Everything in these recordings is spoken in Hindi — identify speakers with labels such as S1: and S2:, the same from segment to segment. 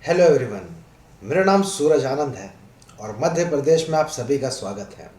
S1: Hello everyone. मेरा नाम सूरज आनंद है और मध्य प्रदेश में आप सभी का स्वागत है।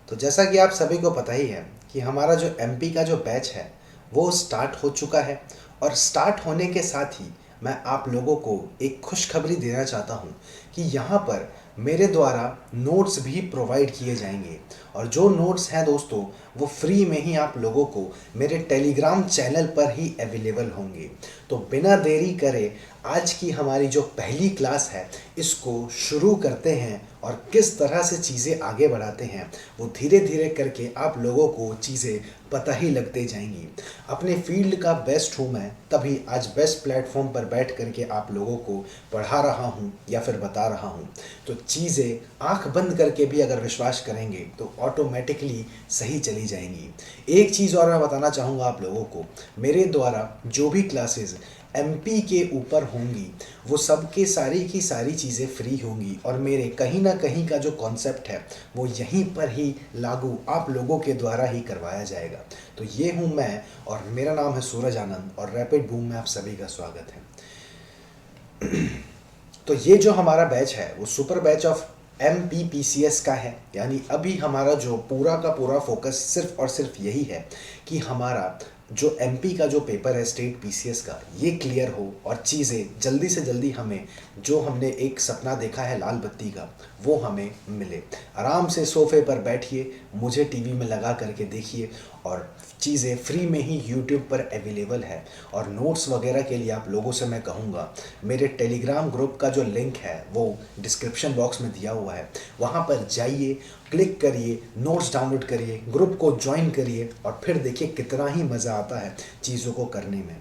S1: तो जैसा कि आप सभी को पता ही है कि हमारा जो एमपी का जो बैच है वो स्टार्ट हो चुका है। और स्टार्ट होने के साथ ही मैं आप लोगों को एक खुशखबरी देना चाहता हूँ कि यहाँ पर मेरे द्वारा नोट्स भी प्रोवाइड किए जाएंगे। और जो नोट्स हैं दोस्तों वो फ्री में ही आप लोगों को मेरे टेलीग्राम चैनल पर ही अवेलेबल होंगे। तो बिना देरी करे आज की हमारी जो पहली क्लास है इसको शुरू करते हैं और किस तरह से चीज़ें आगे बढ़ाते हैं वो धीरे धीरे करके आप लोगों को चीज़ें पता ही लगते जाएंगी। अपने फील्ड का बेस्ट हूँ मैं, तभी आज बेस्ट प्लेटफॉर्म पर बैठ करके आप लोगों को पढ़ा रहा हूँ या फिर बता रहा हूँ। तो चीज़ें आंख बंद करके भी अगर विश्वास करेंगे तो ऑटोमेटिकली सही चली जाएंगी। एक चीज़ और मैं बताना चाहूँगा आप लोगों को, मेरे द्वारा जो भी क्लासेस एमपी के ऊपर होंगी वो सब के सारी की सारी चीज़ें फ्री होंगी और मेरे कहीं ना कहीं का जो कॉन्सेप्ट है वो यहीं पर ही लागू आप लोगों के द्वारा ही करवाया जाएगा। तो ये हूँ मैं और मेरा नाम है सूरज आनंद और रैपिड बूम में आप सभी का स्वागत है। तो ये जो हमारा बैच है वो सुपर बैच ऑफ MPPCS का है, यानी अभी हमारा जो पूरा का पूरा फोकस सिर्फ और सिर्फ यही है कि हमारा जो एमपी का जो पेपर है स्टेट पीसीएस का ये क्लियर हो और चीज़ें जल्दी से जल्दी हमें जो हमने एक सपना देखा है लाल बत्ती का वो हमें मिले। आराम से सोफे पर बैठिए, मुझे टीवी में लगा करके देखिए और चीज़ें फ्री में ही यूट्यूब पर अवेलेबल है। और नोट्स वगैरह के लिए आप लोगों से मैं कहूँगा मेरे टेलीग्राम ग्रुप का जो लिंक है वो डिस्क्रिप्शन बॉक्स में दिया हुआ है, वहाँ पर जाइए, क्लिक करिए, नोट्स डाउनलोड करिए, ग्रुप को ज्वाइन करिए और फिर देखिए कितना ही मज़ा आता है चीज़ों को करने में।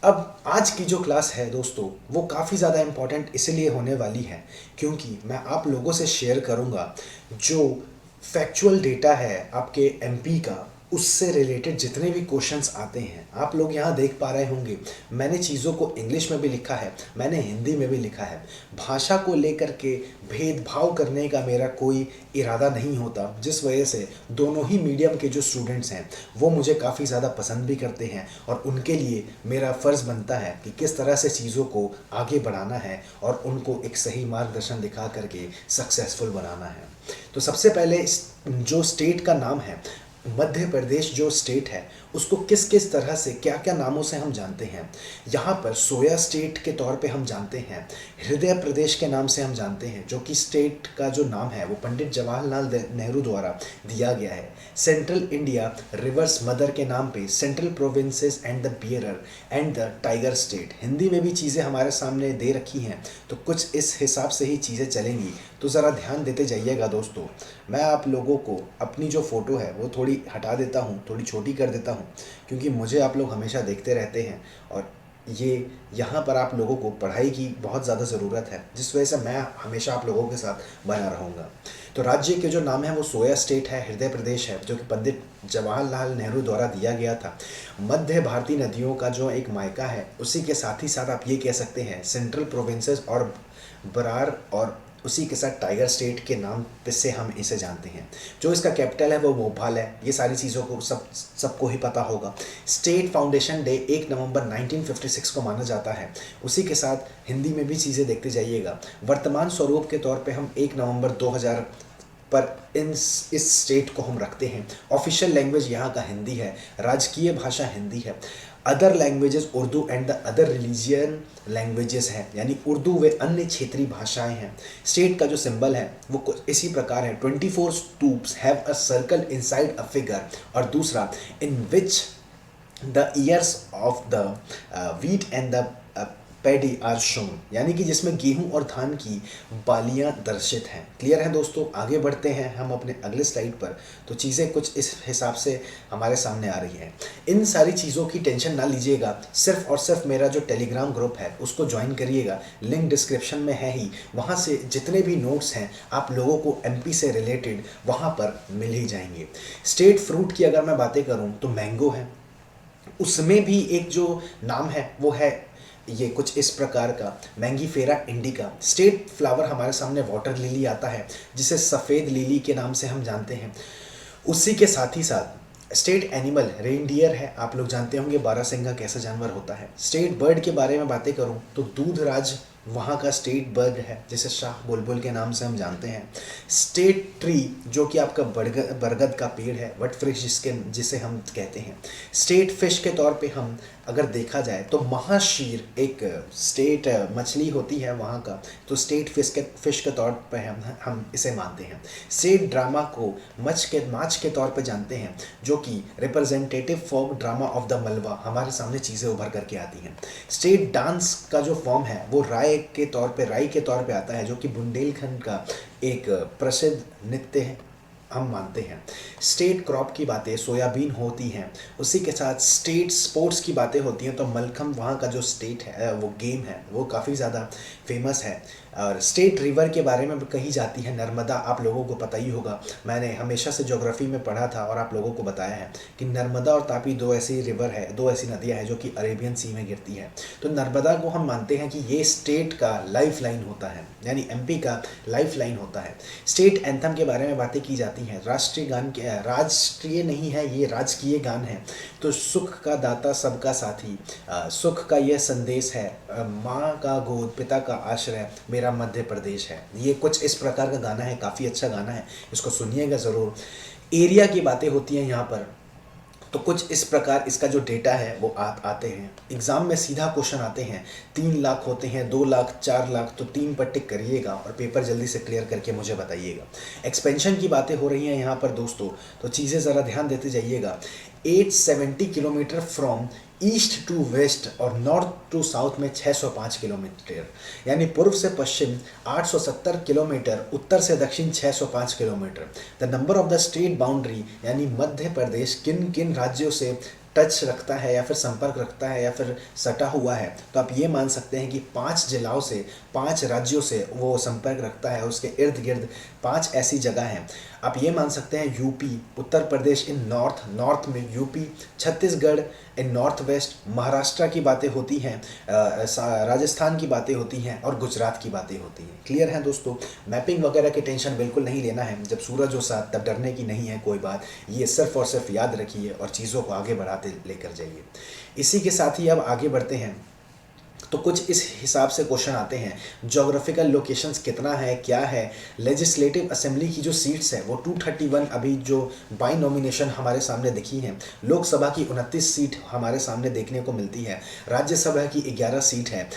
S1: अब आज की जो क्लास है दोस्तों वो काफ़ी ज़्यादा इम्पॉर्टेंट इसलिए होने वाली है क्योंकि मैं आप लोगों से शेयर करूँगा जो फैक्चुअल डेटा है आपके एमपी का, उससे रिलेटेड जितने भी क्वेश्चंस आते हैं। आप लोग यहाँ देख पा रहे होंगे मैंने चीज़ों को इंग्लिश में भी लिखा है, मैंने हिंदी में भी लिखा है। भाषा को लेकर के भेदभाव करने का मेरा कोई इरादा नहीं होता, जिस वजह से दोनों ही मीडियम के जो स्टूडेंट्स हैं वो मुझे काफ़ी ज़्यादा पसंद भी करते हैं और उनके लिए मेरा फ़र्ज़ बनता है कि किस तरह से चीज़ों को आगे बढ़ाना है और उनको एक सही मार्गदर्शन दिखा करके सक्सेसफुल बनाना है। तो सबसे पहले जो स्टेट का नाम है, मध्य प्रदेश जो स्टेट है उसको किस किस तरह से क्या क्या नामों से हम जानते हैं। यहाँ पर सोया स्टेट के तौर पे हम जानते हैं, हृदय प्रदेश के नाम से हम जानते हैं, जो कि स्टेट का जो नाम है वो पंडित जवाहरलाल नेहरू द्वारा दिया गया है। सेंट्रल इंडिया रिवर्स मदर के नाम पे central provinces and the bearer and the tiger state, Hindi में भी चीज़ें हमारे सामने दे रखी हैं तो कुछ इस हिसाब से ही चीज़ें चलेंगी। तो ज़रा ध्यान देते जाइएगा दोस्तों। मैं आप लोगों को अपनी जो फ़ोटो है वो थोड़ी हटा देता हूँ, थोड़ी छोटी कर देता हूँ क्योंकि मुझे आप लोग हमेशा देखते रहते हैं और ये यहाँ पर आप लोगों को पढ़ाई की बहुत ज़्यादा ज़रूरत है, जिस वजह से मैं हमेशा आप लोगों के साथ बना रहूँगा। तो राज्य के जो नाम है वो सोया स्टेट है, हृदय प्रदेश है, जो कि पंडित जवाहरलाल नेहरू द्वारा दिया गया था। मध्य भारतीय नदियों का जो एक मायका है उसी के साथ ही साथ आप ये कह सकते हैं सेंट्रल प्रोविंसेस और बरार, और उसी के साथ टाइगर स्टेट के नाम पे से हम इसे जानते हैं। जो इसका कैपिटल है वो भोपाल है। ये सारी चीज़ों को सबको ही पता होगा। स्टेट फाउंडेशन डे 1 नवंबर 1956 को माना जाता है। उसी के साथ हिंदी में भी चीज़ें देखते जाइएगा। वर्तमान स्वरूप के तौर पे हम 1 नवंबर 2000 पर इस स्टेट को हम रखते हैं। ऑफिशियल लैंग्वेज यहाँ का हिंदी है, राजकीय भाषा हिंदी है। Other languages Urdu and the other religion languages हैं, यानी उर्दू व अन्य क्षेत्रीय भाषाएं हैं। स्टेट का जो सिंबल है वो कुछ इसी प्रकार है, 24 stupas have a circle inside a figure, और दूसरा in which the ears of the wheat and the paddy are shown, यानी कि जिसमें गेहूं और धान की बालियां दर्शित हैं। क्लियर है दोस्तों? आगे बढ़ते हैं हम अपने अगले स्लाइड पर। तो चीज़ें कुछ इस हिसाब से हमारे सामने आ रही हैं। इन सारी चीज़ों की टेंशन ना लीजिएगा, सिर्फ और सिर्फ मेरा जो टेलीग्राम ग्रुप है उसको ज्वाइन करिएगा, लिंक डिस्क्रिप्शन में है ही। वहाँ से जितने भी नोट्स हैं आप लोगों को एमपी से रिलेटेड वहाँ पर मिल ही जाएंगे। स्टेट फ्रूट की अगर मैं बातें करूँ तो मैंगो है, उसमें भी एक जो नाम है वो है ये कुछ इस प्रकार का, मैंगीफेरा इंडिका। स्टेट फ्लावर हमारे सामने वाटर लिली आता है, जिसे सफ़ेद लिली के नाम से हम जानते हैं। उसी के साथ ही साथ स्टेट एनिमल रेनडियर है, आप लोग जानते होंगे बारहसिंगा कैसा जानवर होता है। स्टेट बर्ड के बारे में बातें करूं तो दूधराज वहाँ का स्टेट बर्ड है, जिसे शाह बुलबुल के नाम से हम जानते हैं। स्टेट ट्री जो कि आपका बरगद का पेड़ है, वट फिश जिसे हम कहते हैं। स्टेट फिश के तौर पे हम अगर देखा जाए तो महाशीर एक स्टेट मछली होती है वहाँ का, तो स्टेट फिश के तौर पे हम इसे मानते हैं। स्टेट ड्रामा को माच के तौर पे जानते हैं, जो कि representative folk drama of the Malwa, हमारे सामने चीज़ें उभर करके आती हैं। स्टेट डांस का जो फॉर्म है वो राय के तौर पे आता है, जो कि बुंदेलखंड का एक प्रसिद्ध नृत्य है, हम मानते हैं। स्टेट क्रॉप की बातें सोयाबीन होती हैं, उसी के साथ स्टेट स्पोर्ट्स की बातें होती हैं तो मलखम वहाँ का जो स्टेट है वो गेम है वो काफ़ी ज़्यादा फेमस है। और स्टेट रिवर के बारे में कही जाती है नर्मदा, आप लोगों को पता ही होगा, मैंने हमेशा से ज्योग्राफी में पढ़ा था और आप लोगों को बताया है कि नर्मदा और तापी दो ऐसी रिवर है, दो ऐसी नदियाँ हैं जो कि अरेबियन सी में गिरती है। तो नर्मदा को हम मानते हैं कि ये स्टेट का लाइफ लाइन होता है, यानी एमपी का लाइफ लाइन होता है। स्टेट एंथम के बारे में बातें की जाती हैं। राष्ट्रीय गान के राष्ट्रीय नहीं है, ये राजकीय गान है। तो सुख का दाता सबका साथी, सुख का यह संदेश है, माँ का गोद पिता का आश्रय मेरा मध्य प्रदेश है। ये कुछ इस प्रकार का गाना है, काफ़ी अच्छा गाना है, इसको सुनिएगा ज़रूर। एरिया की बातें होती हैं यहाँ पर, तो कुछ इस प्रकार इसका जो डेटा है वो आते हैं एग्ज़ाम में, सीधा क्वेश्चन आते हैं। 3 लाख होते हैं, 2 लाख, 4 लाख, तो 3 पर टिक करिएगा और पेपर जल्दी से क्लियर करके मुझे बताइएगा। एक्सपेंशन की बातें हो रही हैं यहाँ पर दोस्तों, तो चीज़ें ज़रा ध्यान देते जाइएगा। 870 kilometre from east to west और नॉर्थ टू साउथ में 605 किलोमीटर, यानी पूर्व से पश्चिम 870 किलोमीटर, उत्तर से दक्षिण 605 kilometre. The number of the state boundary, यानी मध्य प्रदेश किन किन राज्यों से टच रखता है या फिर संपर्क रखता है या फिर सटा हुआ है, तो आप ये मान सकते हैं कि 5 जिलों से, 5 राज्यों से वो संपर्क रखता है। उसके इर्द गिर्द 5 ऐसी जगह हैं। आप ये मान सकते हैं यूपी, उत्तर प्रदेश इन नॉर्थ में यूपी, छत्तीसगढ़ इन नॉर्थ वेस्ट, महाराष्ट्र की बातें होती हैं, राजस्थान की बातें होती हैं और गुजरात की बातें होती हैं। क्लियर है दोस्तों? मैपिंग वगैरह की टेंशन बिल्कुल नहीं लेना है, जब सूरज हो साथ तब डरने की नहीं है कोई बात। ये सिर्फ और सिर्फ याद रखिए और चीज़ों को आगे बढ़ाते लेकर जाइए। इसी के साथ ही अब आगे बढ़ते हैं, तो कुछ इस हिसाब से क्वेश्चन आते हैं। ज्योग्राफिकल लोकेशंस कितना है, क्या है। लेजिस्लेटिव असेंबली की जो सीट्स है वो 231 अभी जो बाई नॉमिनेशन हमारे सामने दिखी हैं। लोकसभा की 29 सीट हमारे सामने देखने को मिलती है। राज्यसभा की 11 सीट है।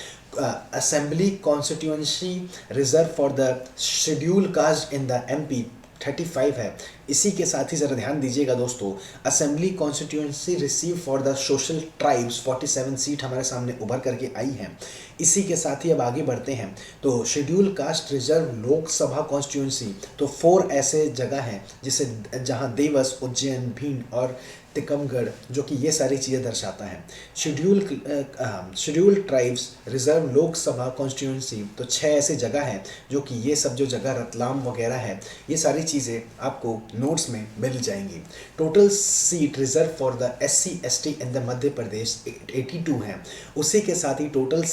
S1: Assembly constituency reserve for the schedule caste in the MP 35 है। इसी के साथ ही ज़रा ध्यान दीजिएगा दोस्तों, assembly constituency receive for the social tribes 47 seat हमारे सामने उभर करके आई हैं। इसी के साथ ही अब आगे बढ़ते हैं, तो schedule caste reserve Lok Sabha constituency, तो 4 ऐसे जगह हैं जिसे जहां देवस, उज्जैन, भिंड और टिकमगढ़, जो कि ये सारी चीज़ें दर्शाता है। Schedule tribes reserve Lok Sabha constituency, तो 6 ऐसे जगह हैं जो कि ये सब जो जगह रतलाम वगैरह है, ये सारी चीज़ें आपको नोट्स में मिल जाएंगी। Total seat reserve for the SC ST in the Madhya Pradesh 82 हैं। उसी के साथ ही total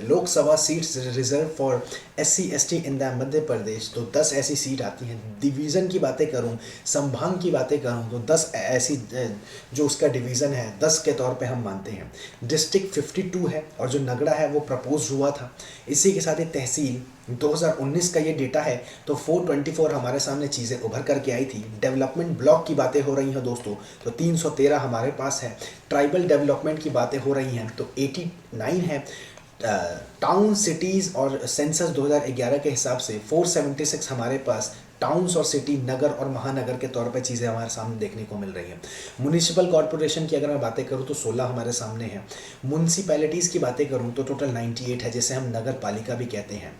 S1: Lok Sabha seats reserve for SC ST in the Madhya Pradesh, तो 10 ऐसी सीट आती हैं। डिवीज़न की बातें करूं, संभाग की बातें करूं, तो 10 ऐसी जो उसका डिवीज़न है 10 के तौर पे हम मानते हैं। डिस्ट्रिक्ट 52 है और जो नगड़ा है वो प्रपोज हुआ था। इसी के साथ ही तहसील 2019 का ये डेटा है, तो 424 हमारे सामने चीज़ें उभर करके आई थी। डेवलपमेंट ब्लॉक की बातें हो रही हैं दोस्तों, तो 313 हमारे पास है। ट्राइबल डेवलपमेंट की बातें हो रही हैं तो 89 है। टाउन सिटीज़ और सेंसस 2011 के हिसाब से 476 हमारे पास टाउन्स और सिटी, नगर और महानगर के तौर पर चीज़ें हमारे सामने देखने को मिल रही हैं। म्युनिसिपल कॉरपोरेशन की अगर मैं बातें करूं तो 16 हमारे सामने हैं। म्यूनसिपैलिटीज़ की बातें करूं तो टोटल 98 है, जिसे हम नगर पालिका भी कहते हैं।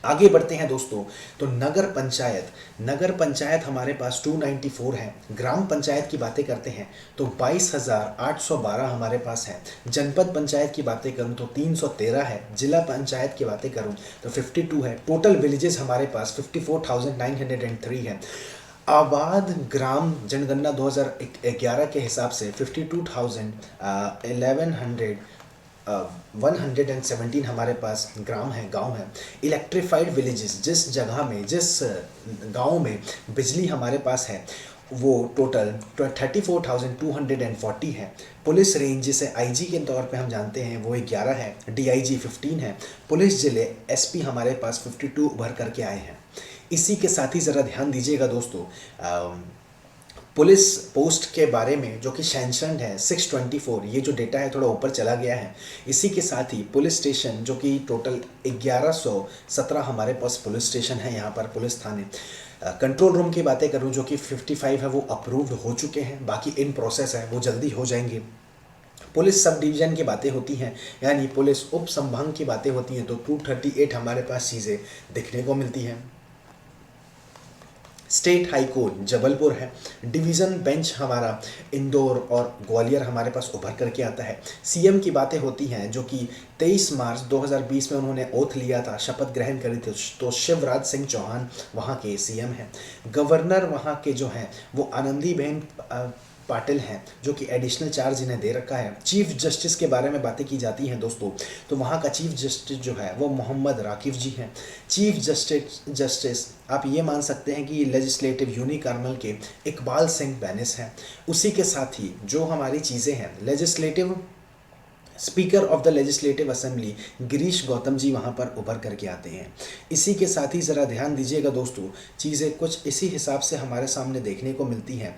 S1: आगे बढ़ते हैं दोस्तों, तो नगर पंचायत हमारे पास 294 है। ग्राम पंचायत की बातें करते हैं तो 22,812 हमारे पास है। जनपद पंचायत की बातें करूं तो 313 है। जिला पंचायत की बातें करूं तो 52 है। टोटल विलेजेस हमारे पास 54,903 है। आबाद ग्राम जनगणना 2011 के हिसाब से 117 हमारे पास गांव है। इलेक्ट्रीफाइड विलेजेस, जिस गांव में बिजली हमारे पास है वो टोटल 34,240 है। पुलिस रेंज जिसे आईजी के तौर पे हम जानते हैं वो 11 है, डीआईजी 15 है, पुलिस जिले एसपी हमारे पास 52 उभर करके आए हैं। इसी के साथ ही ज़रा ध्यान दीजिएगा दोस्तों, पुलिस पोस्ट के बारे में जो कि सैंक्शनड है 624, ये जो डेटा है थोड़ा ऊपर चला गया है। इसी के साथ ही पुलिस स्टेशन जो कि टोटल 1117 हमारे पास पुलिस स्टेशन है, यहाँ पर पुलिस थाने। कंट्रोल रूम की बातें करूँ जो कि 55 है वो अप्रूव्ड हो चुके हैं, बाकी इन प्रोसेस है वो जल्दी हो जाएंगे। पुलिस सब डिवीज़न की बातें होती हैं, यानी पुलिस उप संभाग की बातें होती हैं, तो 238 हमारे पास चीज़ें देखने को मिलती हैं। स्टेट हाई कोर्ट जबलपुर है, डिवीज़न बेंच हमारा इंदौर और ग्वालियर हमारे पास उभर करके आता है। सीएम की बातें होती हैं जो कि 23 मार्च 2020 में उन्होंने ओथ लिया था, शपथ ग्रहण करी थी, तो शिवराज सिंह चौहान वहाँ के सीएम हैं। गवर्नर वहाँ के जो हैं वो आनंदीबेन पाटिल हैं, जो कि एडिशनल चार्ज इन्हें दे रखा है। चीफ जस्टिस के बारे में बातें की जाती हैं दोस्तों, तो वहाँ का चीफ जस्टिस जो है वो मोहम्मद राकिब जी हैं। चीफ जस्टिस आप ये मान सकते हैं कि लेजिस्लेटिव यूनिकार्नल के इकबाल सिंह बैनिस हैं। उसी के साथ ही जो हमारी चीज़ें हैं, legislative speaker of the legislative assembly Girish Gautam ji वहाँ पर उभर करके आते हैं। इसी के साथ ही ज़रा ध्यान दीजिएगा दोस्तों, चीज़ें कुछ इसी हिसाब से हमारे सामने देखने को मिलती हैं।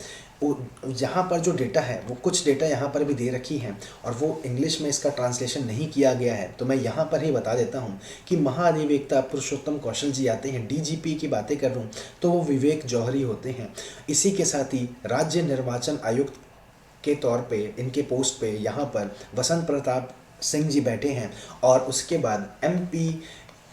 S1: यहाँ पर जो डेटा है वो कुछ डेटा यहाँ पर भी दे रखी हैं और वो इंग्लिश में इसका ट्रांसलेशन नहीं किया गया है, तो मैं यहाँ पर ही बता देता हूँ कि महाधिवक्ता पुरुषोत्तम कौशल जी आते हैं। डीजीपी की बातें कर रहा हूँ तो वो विवेक जौहरी होते हैं। इसी के साथ ही राज्य निर्वाचन आयुक्त के तौर पे इनके पोस्ट पे यहाँ पर वसंत प्रताप सिंह जी बैठे हैं, और उसके बाद एमपी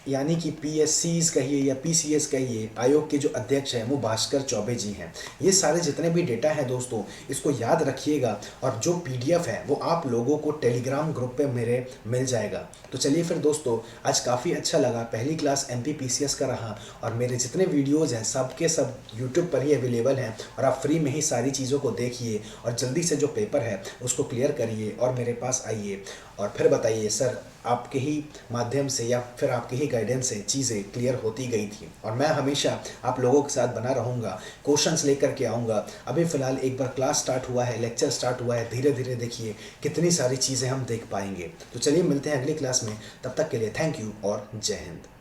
S1: यानी कि पीएससीज कहिए या पीसीएस कहिए, आयोग के जो अध्यक्ष हैं वो भास्कर चौबे जी हैं। ये सारे जितने भी डेटा हैं दोस्तों, इसको याद रखिएगा, और जो पीडीएफ है वो आप लोगों को टेलीग्राम ग्रुप पे मेरे मिल जाएगा। तो चलिए फिर दोस्तों, आज काफ़ी अच्छा लगा, पहली क्लास एमपी पीसीएस का रहा, और मेरे जितने वीडियोज़ हैं सब के सब यूट्यूब पर ही अवेलेबल हैं, और आप फ्री में ही सारी चीज़ों को देखिए और जल्दी से जो पेपर है उसको क्लियर करिए और मेरे पास आइए और फिर बताइए सर आपके ही माध्यम से या फिर आपके ही गाइडेंस से चीज़ें क्लियर होती गई थी। और मैं हमेशा आप लोगों के साथ बना रहूँगा, क्वेश्चंस लेकर के आऊँगा। अभी फ़िलहाल एक बार क्लास स्टार्ट हुआ है, लेक्चर स्टार्ट हुआ है, धीरे धीरे देखिए कितनी सारी चीज़ें हम देख पाएंगे। तो चलिए मिलते हैं अगली क्लास में, तब तक के लिए थैंक यू और जय हिंद।